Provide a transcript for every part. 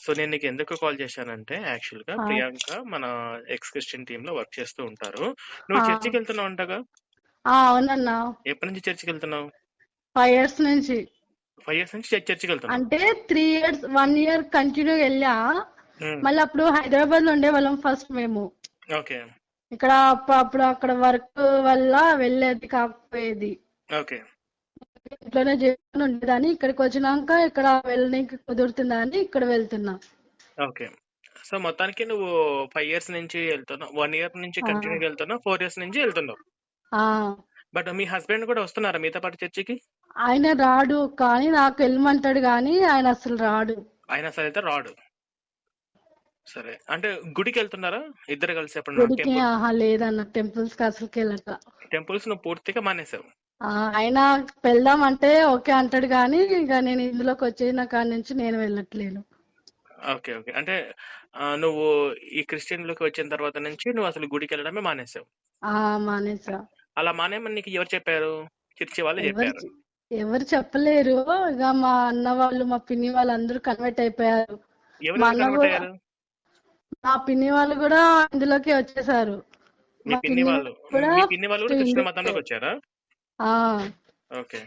So నేను నీకు ఎందుకు కాల్ చేశానంటే యాక్చువల్ గా ఆ, ప్రియాంక మన ఎక్స్ క్రిస్టియన్ టీమ్ లో వర్క్ చేస్తూ ఉంటారు. నువ్వు ఆ, చర్చికి వెళ్తున్నావు అంటగా? అవునన్నా. ఎప్పటి నుంచి చర్చికి వెళ్తున్నావు? 5 years నుంచి. 5 years నుంచి చర్చికి వెళ్తున్నావు. అంటే 3 years, 1 year కంటిన్యూ వెళ్ళా. మళ్ళీ అప్పుడు హైదరాబాద్ లో ఉండేవాళ్ళం ఫస్ట్ మేము. ఓకే ఇక్కడ అప్పుడు అక్కడ వర్క్ వల్ల వెళ్ళేది కాకపోయేది. ఓకే ఇంట్లోనే చేసుకుని ఉండేదాన్ని. ఇక్కడికి వచ్చినాక ఇక్కడ వెళ్ళడానికి కుదురుతుందని ఇక్కడ వెళ్తున్నా. ఓకే. సో మొత్తానికి నువ్వు 5 years నుంచి వెళ్తున్నావు, 1 year నుంచి ఆ, కంటిన్యూగా వెళ్తున్నావు, 4 years నుంచి వెళ్తున్నావు. ఆ. బట్ మీ హస్బెండ్ కూడా వస్తున్నారా మీతో పాటు చర్చికి? ఆయన రాడు, కానీ నాకు వెళ్ళమంటాడు, కానీ ఆయన అసలు రాడు. ఆయన అసలు అయితే రాడు. సరే, అంటే గుడికి వెళ్తున్నారా ఇద్దరు కలిసి? ఎప్పుడు గుడికి లేదన్న, టెంపుల్స్ కి అసలుకి వెళ్ళట. టెంపుల్స్ నువ్వు పూర్తిగా మానేసావు. ఆయన వెళ్దాం అంటే ఓకే అంటాడు, కానీ ఇక నేను ఇందులోకి వచ్చేసిన కాడి నుంచి నేను వెళ్ళట్లేను. Okay okay. అంటే నువ్వు ఈ క్రిస్టియన్ లోకి వచ్చిన తర్వాత నుంచి నువ్వు అసలు గుడికి వెళ్ళడమే మానేసావు. మానేసా. అలా మానేమని నీకు ఎవరు చెప్పారు? చర్చి వాళ్ళు చెప్పారు? ఎవరు చెప్పలేరు. ఇక మా అన్న వాళ్ళు, మా పిన్ని వాళ్ళు అందరూ కన్వర్ట్ అయిపోయారు. ఎవరు మా అన్న కన్వర్ట్ కూడా, అయ్యారు? మా పిన్ని వాళ్ళు కూడా ఇందులోకి వచ్చేసారు. మీ పిన్ని వాళ్ళు కూడా కృష్ణ మతంలోకి వచ్చారా? ఓకే.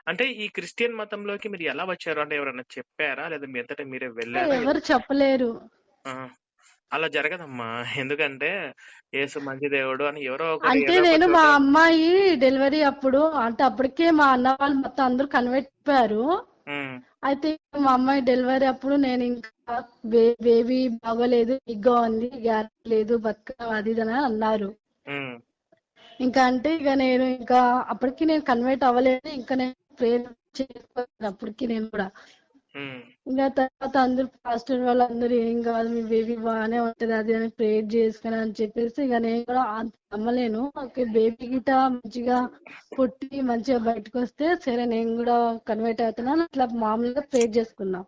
అంటే ఈ క్రిస్టియన్ మతంలోకి మీరు ఎలా వచ్చారు? అంటే ఎవరన్నా చెప్పారా, లేదా మీ అంతటా మీరే వెళ్ళారా? ఎవరు చెప్పలేరు. అలా జరగదమ్మా. ఎందుకంటే యేసు మంచి దేవుడు అని ఎవరో అంటే నేను మా అమ్మాయి డెలివరీ అప్పుడు, అంటే అప్పటికే మా అన్న వాళ్ళు మొత్తం అందరూ కన్వర్ట్ అయిపోయారు. అయితే మా అమ్మాయి డెలివరీ అప్పుడు నేను ఇంకా బేబీ బాగోలేదు, బిగ్గా ఉంది, గ్యాస్ లేదు, బతుక అది ఇది అని అన్నారు. ఇంకా అంటే ఇక నేను ఇంకా అప్పటికి నేను కన్వర్ట్ అవ్వలేదు. ఇంకా నేను ప్రేయర్ చేసుకోను అప్పటికి నేను కూడా. ఇంకా తర్వాత అందరు పాస్టర్ వాళ్ళందరూ ఏం కాదు, మీ బేబీ బాగానే ఉంటది అది అని ప్రేయర్ చేసుకుని అని చెప్పేసి ఇక నేను కూడా అంత నమ్మలేను. ఓకే, బేబీ గిట మంచిగా పుట్టి మంచిగా బయటకు వస్తే సరే నేను కూడా కన్వర్ట్ అవుతున్నాను, అట్లా మామూలుగా ప్రేయర్ చేసుకున్నా.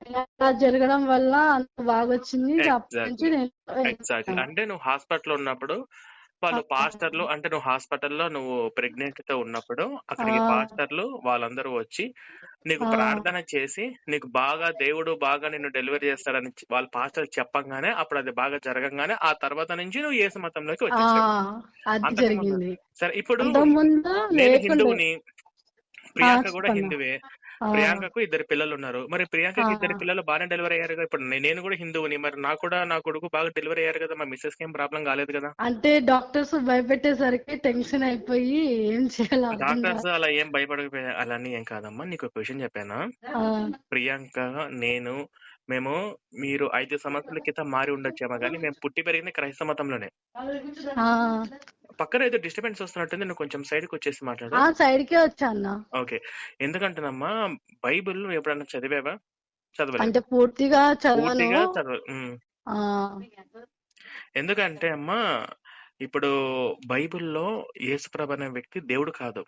అలా జరగడం వల్ల అంత బాగా వచ్చింది. అంటే నువ్వు హాస్పిటల్ ఉన్నప్పుడు వాళ్ళు పాస్టర్లు, అంటే నువ్వు హాస్పిటల్లో నువ్వు ప్రెగ్నెంట్ తో ఉన్నప్పుడు అక్కడికి పాస్టర్లు వాళ్ళందరూ వచ్చి నీకు ప్రార్థన చేసి నీకు బాగా దేవుడు బాగా నిన్ను డెలివరీ చేస్తాడని వాళ్ళ పాస్టర్ చెప్పంగానే అప్పుడు అది బాగా జరగంగానే ఆ తర్వాత నుంచి నువ్వు యేసు మతంలోకి వచ్చేసావు. సరే, ఇప్పుడు నేను హిందువుని, ప్రియాంక కూడా హిందువే. ప్రియాంకకు 2 పిల్లలు ఉన్నారు. మరి ప్రియాంకకి 2 పిల్లలు బాగానే డెలివరీ అయ్యారు కదా. ఇప్పుడు నేను కూడా హిందువుని, మరి నాకు కూడా నా కొడుకు బాగా డెలివరీ అయ్యారు కదా. మా మిస్సెస్ కి ఏం ప్రాబ్లం కాలేదు కదా. అంటే డాక్టర్స్ భయపెట్టేసరికి టెన్షన్ అయిపోయి ఏం చేయాలి. డాక్టర్స్ అలా ఏం భయపడకపోయా, అలాని ఏం కాదమ్మా. నీకు ఒక విషయం చెప్పానా? ప్రియాంక మేము మీరు 5 సంవత్సరాల క్రితం మారి ఉండొచ్చేమో కానీ మేము పుట్టి పెరిగింది క్రైస్తవ మతంలోనే. పక్కన ఏదో డిస్టర్బెన్స్ వస్తున్నట్టుంది, నువ్వు కొంచెం సైడ్ కి వచ్చేసి మాట్లాడు. సైడ్ కే వచ్చాను. ఓకే. ఎందుకంటేనమ్మా, బైబిల్ నువ్వు ఎప్పుడన్నా చదివావా? చదవలేదు. అంటే పూర్తిగా చదవను. ఎందుకంటే అమ్మా, ఇప్పుడు బైబిల్లో యేసుప్రభు అనే వ్యక్తి దేవుడు కాదు.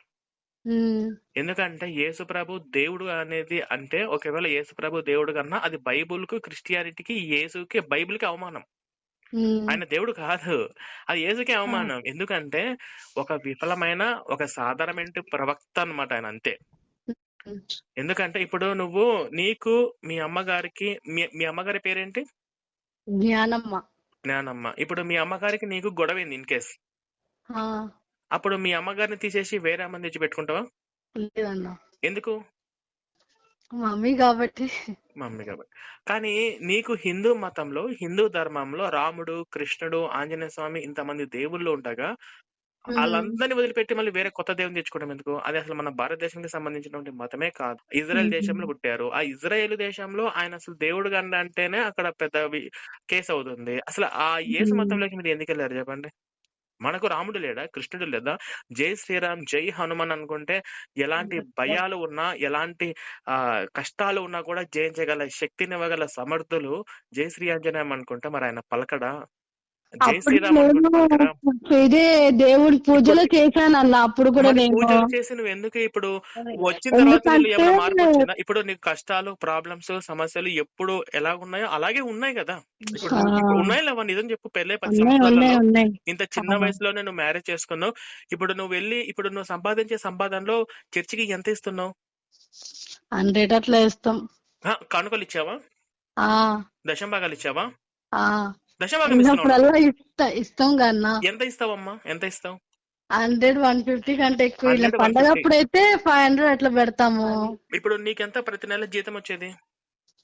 ఎందుకంటే యేసుప్రభు దేవుడు అనేది అంటే ఒకవేళ యేసుప్రభు దేవుడు కన్నా అది బైబుల్ కు, క్రిస్టియానిటీకి, యేసుకి, బైబిల్ కి అవమానం. ఆయన దేవుడు కాదు, అది యేసుకే అవమానం. ఎందుకంటే ఒక విఫలమైన ఒక సాధారణమైన ప్రవక్త అన్నమాట ఆయన, అంతే. ఎందుకంటే ఇప్పుడు నువ్వు నీకు మీ అమ్మగారికి, మీ అమ్మగారి పేరేంటి? జ్ఞానమ్మ. ఇప్పుడు మీ అమ్మగారికి నీకు గొడవైంది ఇన్ కేస్, అప్పుడు మీ అమ్మగారిని తీసేసి వేరే అమ్మని తెచ్చి పెట్టుకుంటావా? ఎందుకు? మమ్మీ కాబట్టి. కానీ నీకు హిందూ మతంలో, హిందూ ధర్మంలో రాముడు, కృష్ణుడు, ఆంజనేయ స్వామి ఇంతమంది దేవుళ్ళు ఉండగా వాళ్ళందరినీ వదిలిపెట్టి మళ్ళీ వేరే కొత్త దేవుని తెచ్చుకోవడం ఎందుకు? అది అసలు మన భారతదేశానికి సంబంధించినటువంటి మతమే కాదు. ఇజ్రాయెల్ దేశంలో పుట్టారు. ఆ ఇజ్రాయెల్ దేశంలో ఆయన అసలు దేవుడు అంటేనే అక్కడ పెద్ద కేసు అవుతుంది. అసలు ఆ యేసు మతంలోకి మీరు ఎందుకు వెళ్ళారు చెప్పండి? మనకు రాముడు లేడా, కృష్ణుడు లేదా? జై శ్రీరామ్, జై హనుమాన్ అనుకుంటే ఎలాంటి భయాలు ఉన్నా, ఎలాంటి కష్టాలు ఉన్నా కూడా జయించగల శక్తినివ్వగల సమర్థులు జై శ్రీ ఆంజనేయం అనుకుంటే మరి ఆయన పలకడా? జై శ్రీరామ్ ఇదే దేవుడి పూజలు చేశాను అన్న. అప్పుడు కూడా పూజలు చేసి నువ్వు ఎందుకు ఇప్పుడు వచ్చిన తర్వాత ఏమైనా మార్పు వచ్చిందా? ఇప్పుడు నీకు కష్టాలు, ప్రాబ్లమ్స్, సమస్యలు ఎప్పుడు ఎలా ఉన్నాయో అలాగే ఉన్నాయి కదా. ఇప్పుడు ఉన్నాయి లేవా? నిజం చెప్పు. పెళ్ళే 10 సంవత్సరాలలో ఇంత చిన్న వయసులోనే నువ్వు మ్యారేజ్ చేసుకున్నావు. ఇప్పుడు నువ్వు వెళ్ళి ఇప్పుడు నువ్వు సంపాదించే సంపాదనలో చర్చికి ఎంత ఇస్తున్నావు? 100 అట్లా ఇస్తాం. కానుకలు ఇచ్చావా? దశంభాగాలు ఇచ్చావా? దశంభాగం ఇస్తాం కన్నా. ఎంత ఇస్తావమ్మా? ఎంత ఇస్తావు? 100, 150 కంటే ఎక్కువ. ఇలా పండగ అప్పుడైతే 500 అట్లా పెడతాము. ఇప్పుడు నీకెంత ప్రతి నెల జీతం వచ్చేది?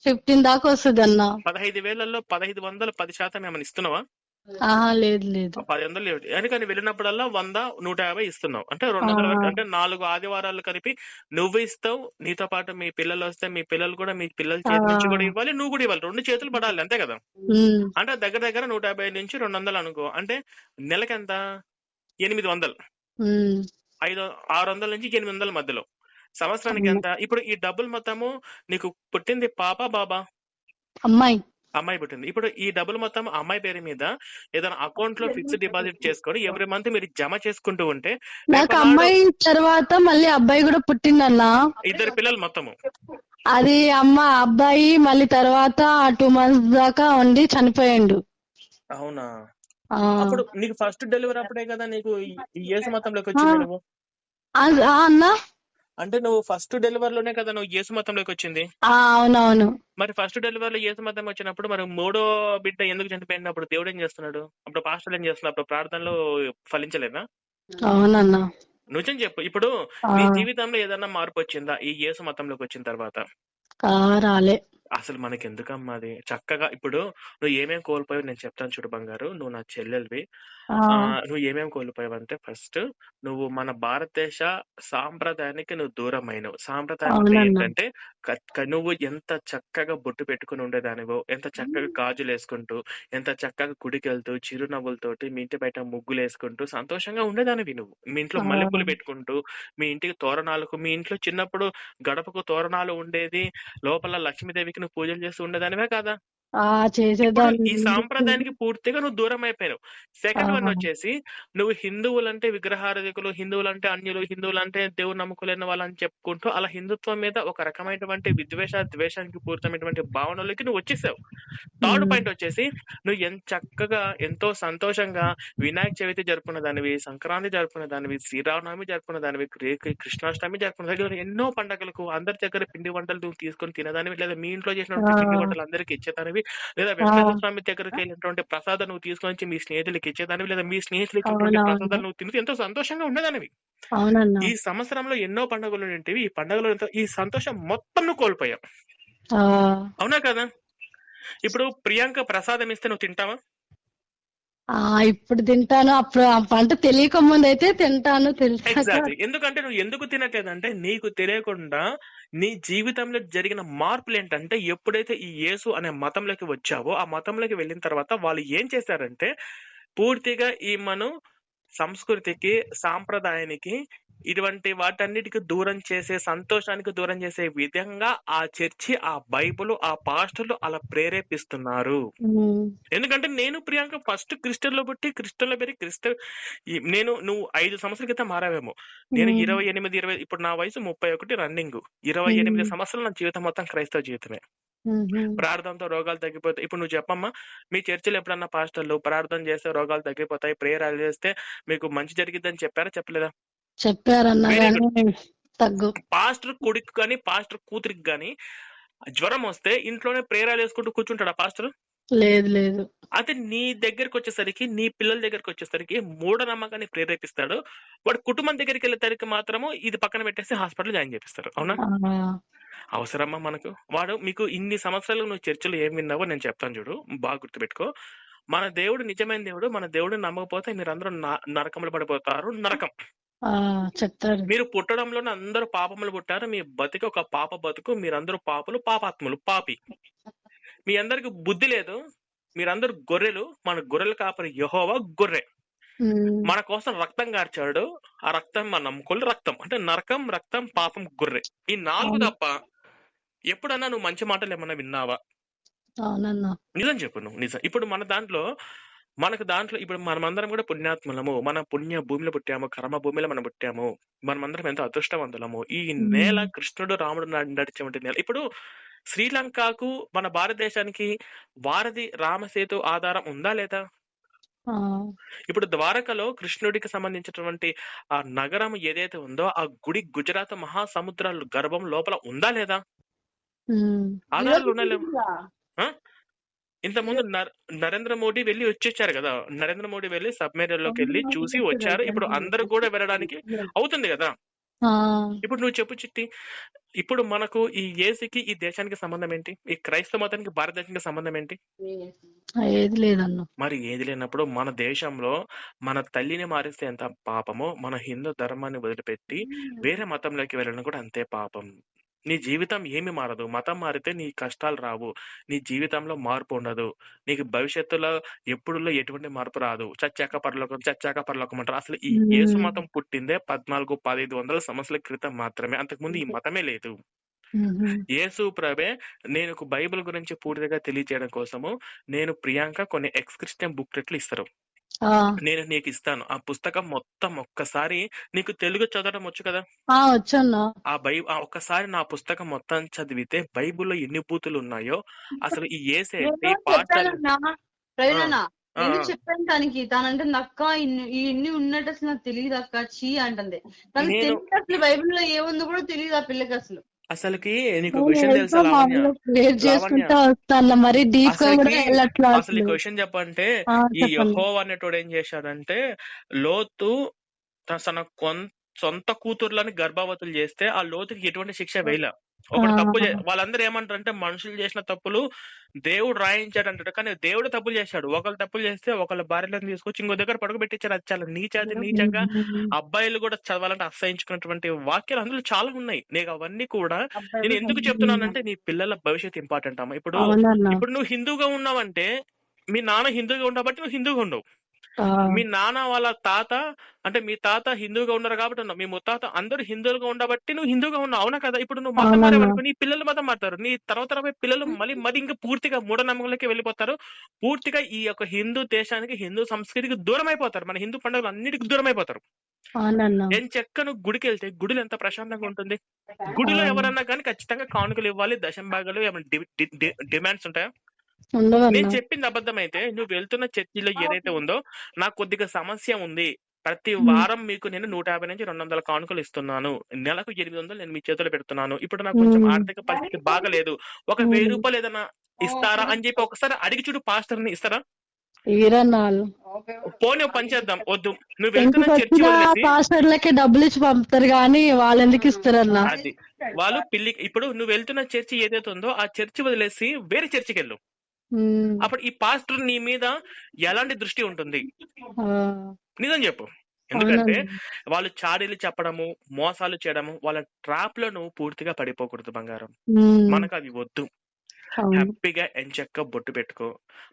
15 దాకా వస్తుంది అన్న. 15,000లో 1500 10% ఏమైనా ఇస్తున్నావా? లేదు లేదు. 1000 లేదు. ఎందుకని వెళ్ళినప్పుడల్లా 100, 150 ఇస్తున్నావు. అంటే 200, అంటే 4 ఆదివారాలు కలిపి నువ్వు ఇస్తావు, నీతో పాటు మీ పిల్లలు వస్తే మీ పిల్లలు కూడా మీ పిల్లల చేతి నుంచి కూడా ఇవ్వాలి, నువ్వు కూడా ఇవ్వాలి. 2 చేతులు పడాలి, అంతే కదా? అంటే దగ్గర దగ్గర 150 నుంచి 200 అనుకో. అంటే నెలకెంత? 800. 600 నుంచి 800 మధ్యలో. సంవత్సరానికి ఎంత? ఇప్పుడు ఈ డబ్బులు మొత్తము నీకు పుట్టింది పాప బాబా? అమ్మాయి పుట్టింది. ఇప్పుడు ఈ డబ్బులు మొత్తం అమ్మాయి పేరు మీద ఏదైనా అకౌంట్ లో ఫిక్స్డ్ డిపాజిట్ చేసుకొని ఎవ్రీ మంత్ మీరు జమ చేసుకుంటూ ఉంటే, నాకు అమ్మాయి తర్వాత మళ్ళీ అబ్బాయి కూడా పుట్టిందన్నా. 2 పిల్లలు మొత్తము. అది అబ్బాయి మళ్ళీ తర్వాత 2 months దాకా ఉండి చనిపోయాడు. అవునా? అప్పుడు నీకు ఫస్ట్ డెలివరీ అప్పుడే కదా నీకు యేసు మతంలోకి వచ్చింది నువ్వు? అన్నా, అంటే నువ్వు ఫస్ట్ డెలివరీలోనే కదా నువ్వు యేసు మతంలోకి వచ్చింది? అవునవును. మరి ఫస్ట్ డెలివరీలో యేసు మతం వచ్చినప్పుడు మరి 3వ బిడ్డ ఎందుకు చనిపోయినప్పుడు దేవుడు ఏం చేస్తున్నాడు? అప్పుడు పాస్టర్లు ఏం చేస్తున్నారు? అప్పుడు ప్రార్థనలో ఫలించలేదా? అవునన్నా. నిజం చెప్పు. ఇప్పుడు నీ జీవితంలో ఏదన్నా మార్పు వచ్చిందా ఈ యేసు మతంలోకి వచ్చిన తర్వాత? రాలే. అసలు మనకి ఎందుకమ్మా అది? చక్కగా ఇప్పుడు నువ్వు ఏమేం కోల్పోయావు నేను చెప్తాను చూడు బంగారు. నువ్వు నా చెల్లెలివి. నువ్వు ఏమేం కోల్పోయావంటే, ఫస్ట్ నువ్వు మన భారతదేశ సాంప్రదాయానికి నువ్వు దూరం అయినవు. సాంప్రదాయం ఏంటంటే నువ్వు ఎంత చక్కగా బొట్టు పెట్టుకుని ఉండేదానివో, ఎంత చక్కగా గాజులు వేసుకుంటూ, ఎంత చక్కగా గుడికి వెళ్తూ చిరునవ్వులతోటి మీ ఇంటి బయట ముగ్గులు వేసుకుంటూ సంతోషంగా ఉండేదానివి. నువ్వు మీ ఇంట్లో మల్లెపూలు పెట్టుకుంటూ, మీ ఇంటికి తోరణాలకు, మీ ఇంట్లో చిన్నప్పుడు గడపకు తోరణాలు ఉండేది, లోపల లక్ష్మీదేవికి నువ్వు పూజలు చేస్తూ ఉండేదానివే కాదా? ఈ సాంప్రదాయానికి పూర్తిగా నువ్వు దూరం అయిపోయావు. సెకండ్ వన్ వచ్చేసి, నువ్వు హిందువులంటే విగ్రహారాధికులు, హిందువులంటే అన్యులు, హిందువులంటే దేవుడు నమ్ముకోలేని వాళ్ళని చెప్పుకుంటూ అలా హిందుత్వం మీద ఒక రకమైనటువంటి ద్వేషానికి పూరితమైనటువంటి భావనలోకి నువ్వు వచ్చేసావు. థర్డ్ పాయింట్ వచ్చేసి, నువ్వు చక్కగా ఎంతో సంతోషంగా వినాయక చవితి జరుపుకున్న దానివి, సంక్రాంతి జరుపుకున్న దానివి, శ్రీరామనవమి జరుపుకున్న దానివి, కృష్ణాష్టమి జరుపుకున్న దానివి, ఎన్నో పండుగలకు అందరి దగ్గర పిండి వంటలు నువ్వు తీసుకొని తినదానివి, లేదా మీ ఇంట్లో చేసినటువంటి పిండి వంటలు అందరికి ఇచ్చేదానివి, లేదా వెంకటేశ్వర స్వామి దగ్గరికి వెళ్ళినటువంటి ప్రసాదం నువ్వు తీసుకొని మీ స్నేహితులకి ఇచ్చేదానివి, లేదా మీ స్నేహితులకి ప్రసాదాలు నువ్వు తింటూ ఎంతో సంతోషంగా ఉండేదానివి. ఈ సంవత్సరంలో ఎన్నో పండుగలు ఏంటివి, ఈ పండుగలు ఈ సంతోషం మొత్తం నువ్వు కోల్పోయావు. అవునా కదా? ఇప్పుడు ప్రియాంక ప్రసాదం ఇస్తే నువ్వు తింటావా? ఇప్పుడు తింటాను. అప్పుడు పంట తెలియక ముందు అయితే తింటాను. ఎగ్జాక్ట్లీ. ఎందుకంటే నువ్వు ఎందుకు తినట్లేదంటే, నీకు తెలియకుండా నీ జీవితంలో జరిగిన మార్పులు ఏంటంటే, ఎప్పుడైతే ఈ యేసు అనే మతంలోకి వచ్చావో, ఆ మతంలోకి వెళ్ళిన తర్వాత వాళ్ళు ఏం చేశారంటే, పూర్తిగా ఈ మనం సంస్కృతికి, సాంప్రదాయానికి, ఇటువంటి వాటన్నిటికి దూరం చేసే, సంతోషానికి దూరం చేసే విధంగా ఆ చర్చి, ఆ బైబుల్, ఆ పాస్టర్లు అలా ప్రేరేపిస్తున్నారు. ఎందుకంటే నేను ప్రియాంక ఫస్ట్ క్రిస్టియన్ లో పుట్టి క్రిస్టియన్ లో పెరిగి నువ్వు 5 సంవత్సరాల క్రితం మారావేమో. నేను 28, 20, ఇప్పుడు నా వయసు 31 రన్నింగ్. 28 సంవత్సరాలు నా జీవితం మొత్తం క్రైస్తవ జీవితమే. ప్రార్థనతో రోగాలు తగ్గిపోతాయి. ఇప్పుడు నువ్వు చెప్పమ్మా, మీ చర్చిలో ఎప్పుడన్నా పాస్టర్లు ప్రార్థన చేస్తే రోగాలు తగ్గిపోతాయి, ప్రేయర్ చేస్తే మీకు మంచి జరిగిద్దని చెప్పారా, చెప్పలేదా? చెప్పారన్నా. పాస్టర్ కొడుకు గాని పాస్టర్ కూతురికి గాని జ్వరం వస్తే ఇంట్లోనే ప్రేయర్ చేసుకుంటూ కూర్చుంటాడా పాస్టర్? లేదు లేదు. అయితే నీ దగ్గరికి వచ్చేసరికి, నీ పిల్లల దగ్గరికి వచ్చేసరికి మూఢనమ్మకాన్ని ప్రేరేపిస్తాడు. వాడు కుటుంబం దగ్గరికి వెళ్ళేసరికి మాత్రము ఇది పక్కన పెట్టేసి హాస్పిటల్ జాయిన్ చేపిస్తారు. అవునా? అవసరమ్మా మనకు? వాడు మీకు ఇన్ని సంవత్సరాలు నువ్వు చర్చలు ఏం విన్నావో నేను చెప్తాను చూడు, బాగా గుర్తుపెట్టుకో. మన దేవుడు నిజమైన దేవుడు. మన దేవుడిని నమ్మకపోతే మీరందరూ నరకంలో పడిపోతారు. నరకం చెప్తారు. మీరు పుట్టడంలోనే అందరూ పాపములు పుట్టారు. మీ బతికి ఒక పాప బతుకు. మీరందరూ పాపులు, పాపాత్ములు, పాపి. మీ అందరికి బుద్ధి లేదు. మీరందరూ గొర్రెలు. మన గొర్రెల కాపరి యెహోవా గొర్రె. మన కోసం రక్తం కార్చాడు. ఆ రక్తం మన నమ్ముకోలు రక్తం. అంటే నరకం, రక్తం, పాపం, గొర్రె. ఈ 4 తప్ప ఎప్పుడన్నా నువ్వు మంచి మాటలు ఏమన్నా విన్నావా? నిజం చెప్పు నువ్వు. నిజం. ఇప్పుడు మనకు దాంట్లో ఇప్పుడు మనమందరం కూడా పుణ్యాత్ములము. మన పుణ్య భూమిలో పుట్టాము, కర్మ భూమిలో మనం పుట్టాము. మనమందరం ఎంతో అదృష్టవంతులము. ఈ నేల కృష్ణుడు రాముడు నడిచేటువంటి నేల. ఇప్పుడు శ్రీలంకకు మన భారతదేశానికి వారధి రామసేతు ఆధారం ఉందా లేదా? ఇప్పుడు ద్వారకలో కృష్ణుడికి సంబంధించినటువంటి ఆ నగరం ఏదైతే ఉందో, ఆ గుడి గుజరాత్ మహాసముద్రాల గర్భం లోపల ఉందా లేదా? ఆధారాలు ఉన్నాయి. ఇంతకుముందు నరేంద్ర మోడీ వెళ్ళి వచ్చేసారు కదా, నరేంద్ర మోడీ వెళ్ళి సబ్మెరీన్లోకి వెళ్ళి చూసి వచ్చారు. ఇప్పుడు అందరూ కూడా వెళ్ళడానికి అవుతుంది కదా. ఇప్పుడు నువ్వు చెప్పు చిట్టి, ఇప్పుడు మనకు ఈ ఏసుకి ఈ దేశానికి సంబంధం ఏంటి? ఈ క్రైస్తవ మతానికి భారతదేశానికి సంబంధం ఏంటి? ఏది లేదన్న. మరి ఏది లేనప్పుడు మన దేశంలో మన తల్లిని మారిస్తే ఎంత పాపమో, మన హిందూ ధర్మాన్ని వదిలిపెట్టి వేరే మతంలోకి వెళ్ళడం కూడా అంతే పాపం. నీ జీవితం ఏమి మారదు. మతం మారితే నీ కష్టాలు రావు, నీ జీవితంలో మార్పు ఉండదు, నీకు భవిష్యత్తులో ఎప్పుడులో ఎటువంటి మార్పు రాదు. చచ్చాక పరలోకం అంటారు. అసలు ఈ యేసు మతం పుట్టిందే 1400-1500 సంవత్సరాల క్రితం మాత్రమే, అంతకుముందు ఈ మతమే లేదు. యేసు ప్రభే నేను బైబిల్ గురించి పూర్తిగా తెలియజేయడం కోసము నేను ప్రియాంక కొన్ని ఎక్స్క్రిప్షన్ బుక్లెట్లు ఇస్తారు, నేను నీకు ఇస్తాను. ఆ పుస్తకం మొత్తం ఒక్కసారి, నీకు తెలుగు చదవడం వచ్చు కదా? ఆ ఒక్కసారి నా పుస్తకం మొత్తం చదివితే బైబిల్లో ఎన్ని బూతులు ఉన్నాయో, అసలు ఈ యేసే నేను చెప్పాను దానికి, తనంటే అక్క ఇన్ని ఉన్నట్టు అసలు నాకు తెలియదు అక్క, చీ అంటుంది. తనకు తెలియదు అసలు బైబిల్లో ఏముందో కూడా తెలియదు ఆ పిల్లకి. అసలుకి నీకు క్వశ్చన్ తెలుసా అసలు ఈ క్వశ్చన్ చెప్పంటే, ఈ యెహోవా అనేటోడు ఏం చేశాడంటే, లోతు తన సొంత కూతుర్లని గర్భవతులు చేస్తే ఆ లోతుకి ఎటువంటి శిక్ష వేయలే. ఒకటి తప్పు వాళ్ళందరూ ఏమంటారంటే మనుషులు చేసిన తప్పులు దేవుడు రాయించాడు అంటాడు, కానీ దేవుడు తప్పులు చేశాడు. ఒకళ్ళు తప్పులు చేస్తే ఒకళ్ళ భార్యలను తీసుకొచ్చి ఇంకో దగ్గర పడుకోబెట్టించారు. అది చాలా నీచంగా అబ్బాయిలు కూడా చదవాలంటే అసహించుకున్నటువంటి వాక్యాలు అందులో చాలా ఉన్నాయి. నీకు అవన్నీ కూడా నేను ఎందుకు చెప్తున్నానంటే, నీ పిల్లల భవిష్యత్తు ఇంపార్టెంట్ అమ్మా. ఇప్పుడు నువ్వు హిందూగా ఉన్నావంటే, మీ నాన్న హిందూగా ఉండబట్టి నువ్వు హిందూగా ఉండవు. మీ నాన్న వాళ్ళ తాత అంటే మీ తాత హిందూగా ఉన్నారు కాబట్టి ఉన్నావు, మీ ముత్తాత అందరూ హిందువులుగా ఉండబట్టి నువ్వు హిందూగా ఉన్నావు. అవునా కదా? ఇప్పుడు నువ్వు మతం మారేవనుకో, నీ పిల్లలు మతం మారుతారు. నీ తర్వాత పిల్లలు మళ్ళీ ఇంకా పూర్తిగా మూఢనమ్మకాలకి వెళ్ళిపోతారు. పూర్తిగా ఈ యొక్క హిందూ దేశానికి, హిందూ సంస్కృతికి దూరం అయిపోతారు. మన హిందూ పండుగలు అన్నిటికీ దూరం అయిపోతారు. నేను చెక్క నువ్వు గుడికి వెళ్తే గుడిలో ఎంత ప్రశాంతంగా ఉంటుంది. గుడిలో ఎవరన్నా కానీ ఖచ్చితంగా కానుకలు ఇవ్వాలి, దశంభాగాలు, ఏమైనా డిమాండ్స్ ఉంటాయా? నేను చెప్పింది అబద్ధం అయితే, నువ్వు వెళ్తున్న చర్చిలో ఏదైతే ఉందో, నాకు కొద్దిగా సమస్య ఉంది, ప్రతి వారం మీకు నేను 150 నుంచి 200 కానుకలు ఇస్తున్నాను, నెలకు 800 నేను మీ చేతిలో పెడుతున్నాను, ఇప్పుడు నాకు కొంచెం ఆర్థిక పరిస్థితి బాగలేదు, ఒక 1000 రూపాయలు ఏదైనా ఇస్తారా అని చెప్పి ఒకసారి అడిగి చూడు. పాస్టర్ని ఇస్తారా? పోనీ పని చేద్దాం, వద్దు, నువ్వు వెళ్తున్న చర్చి పాస్టర్లకి డబ్బులు ఇచ్చి పంపుతారు కానీ వాళ్ళు ఎందుకు ఇస్తారన్నా? అది వాళ్ళు ఇప్పుడు నువ్వు వెళ్తున్న చర్చి ఏదైతే ఉందో ఆ చర్చి వదిలేసి వేరే చర్చికి వెళ్ళు. అప్పుడు ఈ పాస్టర్ నీ మీద ఎలాంటి దృష్టి ఉంటుంది? నిజం చెప్పు. ఎందుకంటే వాళ్ళు చాడీలు చెప్పడము, మోసాలు చేయడము, వాళ్ళ ట్రాప్ లో నువ్వు పూర్తిగా పడిపోకూడదు బంగారం. మనకు అది వద్దు. హ్యాపీగా ఎంచక్క బొట్టు పెట్టుకో,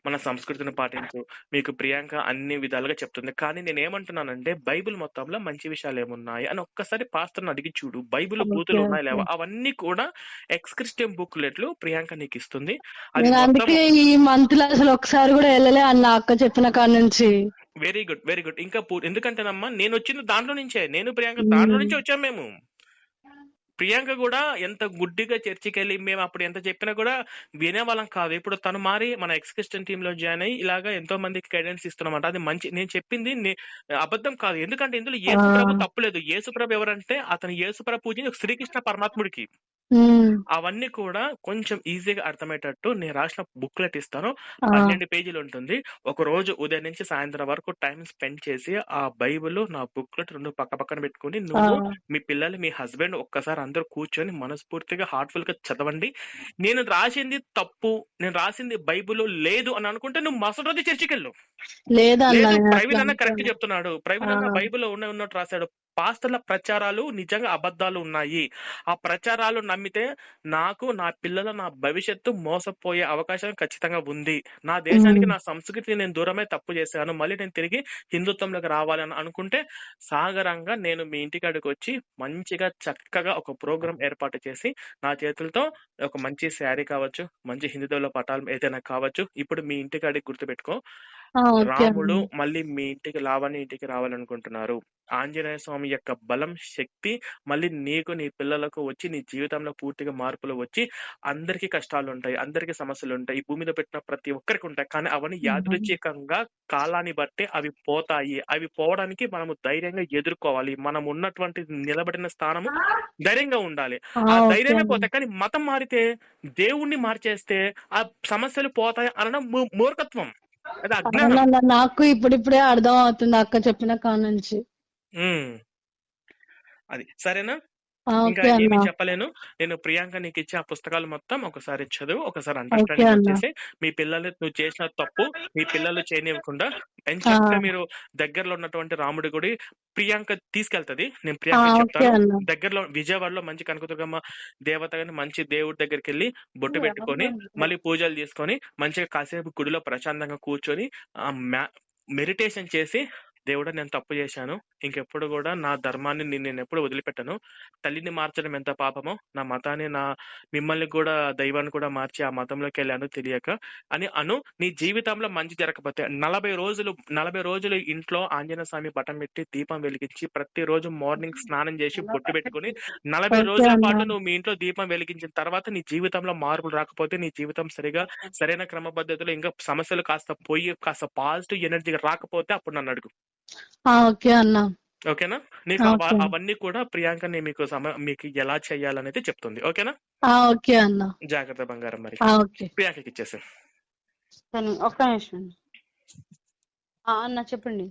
మన సంస్కృతిని పాటించు. మీకు ప్రియాంక అన్ని విధాలుగా చెప్తుంది. కానీ నేను ఏమంటున్నానంటే, బైబిల్ మొత్తంలో మంచి విషయాలు ఏమున్నాయి అని ఒక్కసారి పాస్టర్ని అడిగి చూడు. బైబిల్ బూతులు ఉన్నాయి లేవా, అవన్నీ కూడా ఎక్స్క్రిప్షన్ బుక్లెట్లు ప్రియాంక నీకు ఇస్తుంది. ఈ మంత్ లో అసలు ఒకసారి కూడా వెళ్ళలే అన్న అక్క చెప్పిన కాడ నుంచి. Very good, very good. ఇంకా ఎందుకంటేనమ్మా, నేను వచ్చింది దాంట్లో నుంచే, నేను ప్రియాంక దాంట్లో నుంచే వచ్చాం మేము. ప్రియాంక కూడా ఎంత గుడ్డిగా చర్చికి వెళ్ళి మేము అప్పుడు ఎంత చెప్పినా కూడా వినేవాళ్ళం కాదు. ఇప్పుడు తను మారి మన ఎక్స్క్రిప్షన్ టీమ్ లో జాయిన్ అయ్యి ఇలాగా ఎంతో మందికి గైడెన్స్ ఇస్తున్నామంట. అది మంచి, నేను చెప్పింది అబద్ధం కాదు. ఎందుకంటే ఇందులో యేసుప్రభు తప్పులేదు. యేసుప్రభు ఎవరంటే అతను యేసుప్రభు పూజ శ్రీకృష్ణ పరమాత్ముడికి. అవన్నీ కూడా కొంచెం ఈజీగా అర్థమయ్యేటట్టు నేను రాసిన బుక్లెట్ ఇస్తాను. 12 పేజీలు ఉంటుంది. ఒక రోజు ఉదయం నుంచి సాయంత్రం వరకు టైం స్పెండ్ చేసి ఆ బైబిల్, నా బుక్లెట్ 2 పక్క పక్కన పెట్టుకుని నువ్వు, మీ పిల్లలు, మీ హస్బెండ్ ఒక్కసారి అందరూ కూర్చొని మనస్ఫూర్తిగా హార్ట్ఫుల్ గా చదవండి. నేను రాసింది తప్పు, నేను రాసింది బైబిల్ లేదు అని అనుకుంటే నువ్వు మరుసటి రోజు చర్చికి వెళ్ళు. ప్రవీణ్ అన్న కరెక్ట్ చెప్తున్నాడు. ప్రవీణ్ అన్న బైబిల్లో ఉన్నట్టు రాశాడు. పాస్టర్ల ప్రచారాలు నిజంగా అబద్ధాలు ఉన్నాయి. ఆ ప్రచారాలు నమ్మితే నాకు, నా పిల్లల, నా భవిష్యత్తు మోసపోయే అవకాశం ఖచ్చితంగా ఉంది. నా దేశానికి, నా సంస్కృతికి నేను దూరమై తప్పు చేశాను, మళ్ళీ నేను తిరిగి హిందుత్వంలోకి రావాలని అనుకుంటే సాగరంగా నేను మీ ఇంటికాడికి వచ్చి మంచిగా చక్కగా ఒక ప్రోగ్రాం ఏర్పాటు చేసి నా చేతులతో ఒక మంచి శారీ కావచ్చు, మంచి హిందుత్వంలో పటాలు ఏదైనా కావచ్చు, ఇప్పుడు మీ ఇంటికాడికి గుర్తుపెట్టుకో, రాముడు మళ్ళీ మీ ఇంటికి లావణ్య ఇంటికి రావాలనుకుంటున్నారు. ఆంజనేయ స్వామి యొక్క బలం, శక్తి మళ్ళీ నీకు, నీ పిల్లలకు వచ్చి నీ జీవితంలో పూర్తిగా మార్పులు వచ్చి, అందరికీ కష్టాలు ఉంటాయి, అందరికీ సమస్యలు ఉంటాయి, ఈ భూమి మీద పెట్టిన ప్రతి ఒక్కరికి ఉంటాయి. కానీ అవన్నీ యాదృచ్ఛికంగా కాలాన్ని బట్టి అవి పోతాయి. అవి పోవడానికి మనము ధైర్యంగా ఎదుర్కోవాలి. మనం ఉన్నటువంటి నిలబడిన స్థానము ధైర్యంగా ఉండాలి. ఆ ధైర్యమే పోతాయి. కానీ మతం మారితే, దేవుణ్ణి మార్చేస్తే ఆ సమస్యలు పోతాయి అనడం మూర్ఖత్వం. నాకు ఇప్పుడిప్పుడే అర్థం అవుతుంది అక్క చెప్పిన కానుంచి. అది సరేనా? ఇంకా ఏమి చెప్పలేను. నేను ప్రియాంక నీకు ఇచ్చే ఆ పుస్తకాలు మొత్తం ఒకసారి చదువు, ఒకసారి అండర్స్టాండింగ్ చేసి, మీ పిల్లలు నువ్వు చేసిన తప్పు మీ పిల్లలు చేయనివ్వకుండా ఎంచక్కా మీరు దగ్గరలో ఉన్నటువంటి రాముడి గుడి ప్రియాంక తీసుకెళ్తది. నేను ప్రియాంక చెప్తాను, దగ్గరలో విజయవాడలో మంచి కనకదుర్గమ్మ దేవత గాని మంచి దేవుడి దగ్గరికి వెళ్ళి బొట్టు పెట్టుకొని మళ్ళీ పూజలు చేసుకొని మంచిగా కాసేపు గుడిలో ప్రశాంతంగా కూర్చొని మెడిటేషన్ చేసి, దేవుడా నేను తప్పు చేశాను, ఇంకెప్పుడు కూడా నా ధర్మాన్ని నేను ఎప్పుడు వదిలిపెట్టను, తల్లిని మార్చడం ఎంత పాపమో నా మతాన్ని, నా మిమ్మల్ని కూడా దైవాన్ని కూడా మార్చి ఆ మతంలోకి వెళ్ళాను తెలియక అని నీ జీవితంలో మంచి జరగకపోతే 40 రోజులు ఇంట్లో ఆంజనేయ స్వామి పటం పెట్టి దీపం వెలిగించి ప్రతిరోజు మార్నింగ్ స్నానం చేసి బొట్టు పెట్టుకుని 40 రోజుల పాటు నువ్వు మీ ఇంట్లో దీపం వెలిగించిన తర్వాత నీ జీవితంలో మార్పులు రాకపోతే, నీ జీవితం సరైన క్రమ పద్ధతిలో ఇంకా సమస్యలు కాస్త పోయి కాస్త పాజిటివ్ ఎనర్జీ రాకపోతే అప్పుడు నన్ను అడుగు. ఓకేనా? నీకు అవన్నీ కూడా ప్రియాంక మీకు ఎలా చెయ్యాలనేది చెప్తుంది. ఓకేనా? ఓకే అన్న. జాగ్రత్త బంగారం. మరి ప్రియాంకకి ఇచ్చేసి. ఒక్క నిమిషం అన్న చెప్పండి.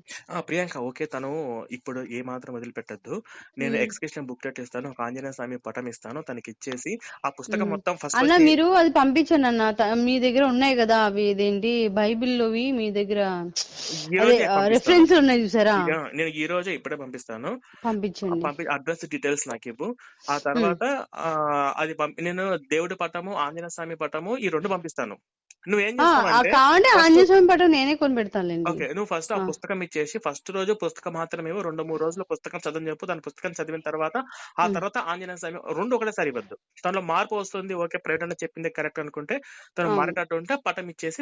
ప్రియాంక ఓకే, తను ఇప్పుడు ఏ మాత్రం వదిలిపెట్టద్దు. నేను ఎక్స్కర్షన్ బుక్లెట్ ఇస్తాను, ఒక ఆంజనేయ స్వామి పటం ఇస్తాను, తనకి ఇచ్చేసి ఆ పుస్తకం మొత్తం ఫస్ట్ అన్న మీరు అది పంపించండి అన్న. మీ దగ్గర ఉన్నాయి కదా అవి, ఇదేంటి బైబిల్లోవి మీ దగ్గర రిఫరెన్స్ ఉన్నాయి చూసారా? నేను ఈ రోజే ఇప్పుడే పంపిస్తాను. పంపించండి. అడ్రస్ డీటెయిల్స్ నాకు ఇవ్వు. ఆ తర్వాత అది నేను దేవుడి పటము, ఆంజనేయ స్వామి పటము ఈ 2 పంపిస్తాను. నువ్వేం చేస్తావంటే ఆంజనేయ స్వామి పటం నేనే కొని పెడతాను. ఓకే, నువ్వు ఫస్ట్ ఆ పుస్తకం ఇచ్చేసి ఫస్ట్ రోజు పుస్తకం మాత్రమే 2-3 రోజులు పుస్తకం చదువు చెప్పు. దాని పుస్తకం చదివిన తర్వాత ఆ తర్వాత ఆంజనేయ స్వామి 2 ఒకటేసారి ఇవ్వద్దు. తనలో మార్పు వస్తుంది. ఓకే, ప్రేరణ చెప్పింది కరెక్ట్ అనుకుంటే తను మారేటట్టు ఉంటే పటం ఇచ్చేసి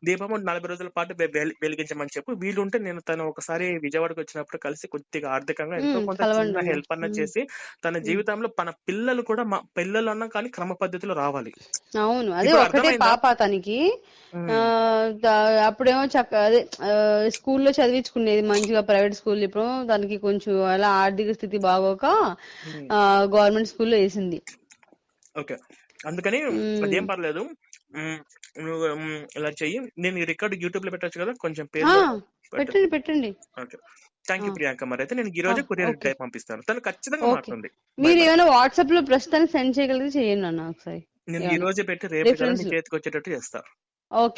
దీపము 40 రోజుల పాటు వెలిగించమని చెప్పు. వీలుంటే నేను తను ఒకసారి విజయవాడకు వచ్చినప్పుడు కలిసి కొద్దిగా ఆర్థికంగా ఎంతో కొంత చిన్న హెల్ప్ అన్న చేసి తన జీవితంలో తన పిల్లలు కూడా పిల్లలు అన్నా కానీ క్రమ పద్ధతిలో రావాలి. అవును, అదే ఒకటే పాప తనకి. అప్పుడేమో అదే స్కూల్లో చదివించుకునేది మంచిగా, ప్రైవేట్ స్కూల్. ఇప్పుడు దానికి కొంచెం అలా ఆర్థిక స్థితి బాగోక గవర్నమెంట్ స్కూల్లో వేసింది. ఓకే, అందుకని అదేం పర్లేదు, నువ్వు ఇలా చెయ్యి. నేను ఈ రికార్డు యూట్యూబ్ లో పెట్టచ్చు కదా, కొంచెం పేరు పెట్టండి. Okay, thank you Priyanka. మరి అయితే నేను ఈ రోజే కొరియర్ పంపిస్తాను. తను ఖచ్చితంగా మారుతుంది. మీరు ఏమైనా వాట్సాప్ లో ప్రస్తుతానికి సెండ్ చేయగలిగితే చేయండి అన్న ఒకసారి. నేను ఈ రోజే పెట్టి రేపు చేతికి వచ్చేటట్టు చేస్తా.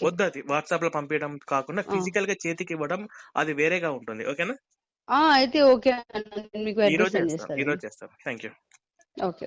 వద్దు, అది వాట్సాప్ లో పంపించడం కాకుండా ఫిజికల్ గా చేతికి ఇవ్వడం అది వేరేగా ఉంటుంది. ఓకేనా? అయితే ఓకే, ఈ రోజు చేస్తాను. Thank you. ఓకే.